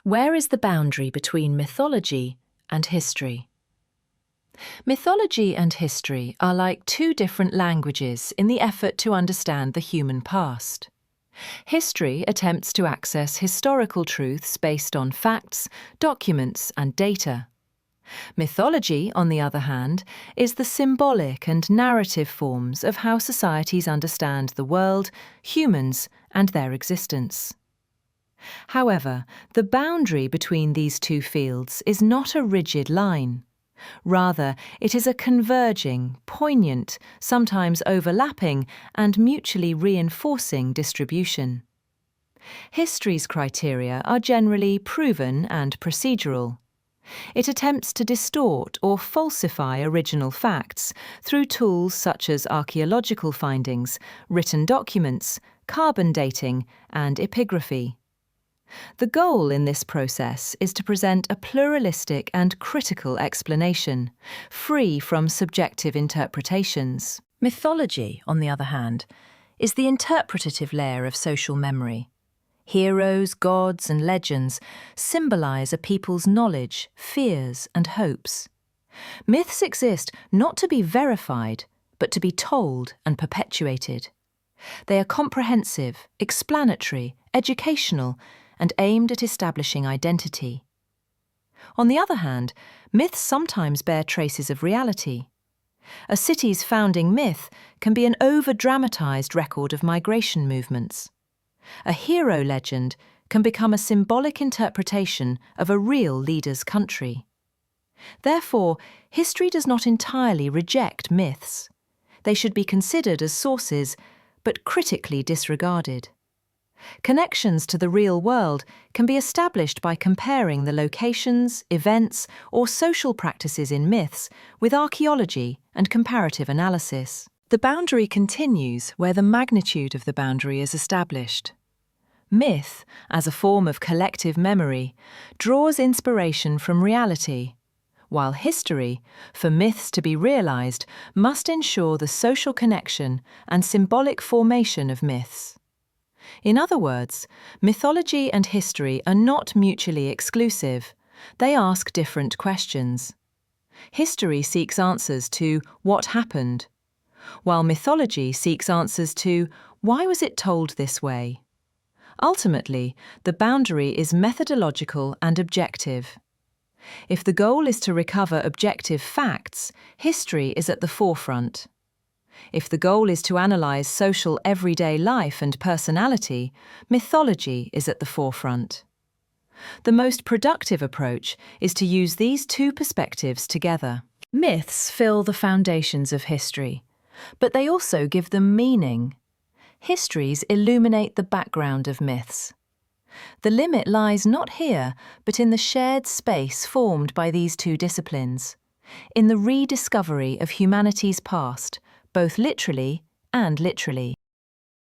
Where is the boundary between mythology and history? Mythology and history are like two different languages in the effort to understand the human past. History attempts to access historical truths based on facts, documents, and data. Mythology, on the other hand, is the symbolic and narrative forms of how societies understand the world, humans, and their existence. However, the boundary between these two fields is not a rigid line. Rather, it is a converging, poignant, sometimes overlapping, and mutually reinforcing distribution. History's criteria are generally proven and procedural. It attempts to distort or falsify original facts through tools such as archaeological findings, written documents, carbon dating, and epigraphy. The goal in this process is to present a pluralistic and critical explanation, free from subjective interpretations. Mythology, on the other hand, is the interpretative layer of social memory. Heroes, gods, and legends symbolize a people's knowledge, fears, and hopes. Myths exist not to be verified, but to be told and perpetuated. They are comprehensive, explanatory, educational, and aimed at establishing identity. On the other hand, myths sometimes bear traces of reality. A city's founding myth can be an over-dramatized record of migration movements. A hero legend can become a symbolic interpretation of a real leader's country. Therefore, history does not entirely reject myths. They should be considered as sources, but critically disregarded. Connections to the real world can be established by comparing the locations, events, or social practices in myths with archaeology and comparative analysis. The boundary continues where the magnitude of the boundary is established. Myth, as a form of collective memory, draws inspiration from reality, while history, for myths to be realized, must ensure the social connection and symbolic formation of myths. In other words, mythology and history are not mutually exclusive. They ask different questions. History seeks answers to what happened, while mythology seeks answers to why was it told this way. Ultimately, the boundary is methodological and objective. If the goal is to recover objective facts, history is at the forefront. If the goal is to analyze social everyday life and personality, mythology is at the forefront. The most productive approach is to use these two perspectives together. Myths fill the foundations of history, but they also give them meaning. Histories illuminate the background of myths. The limit lies not here, but in the shared space formed by these two disciplines, in the rediscovery of humanity's past, both literally and literally.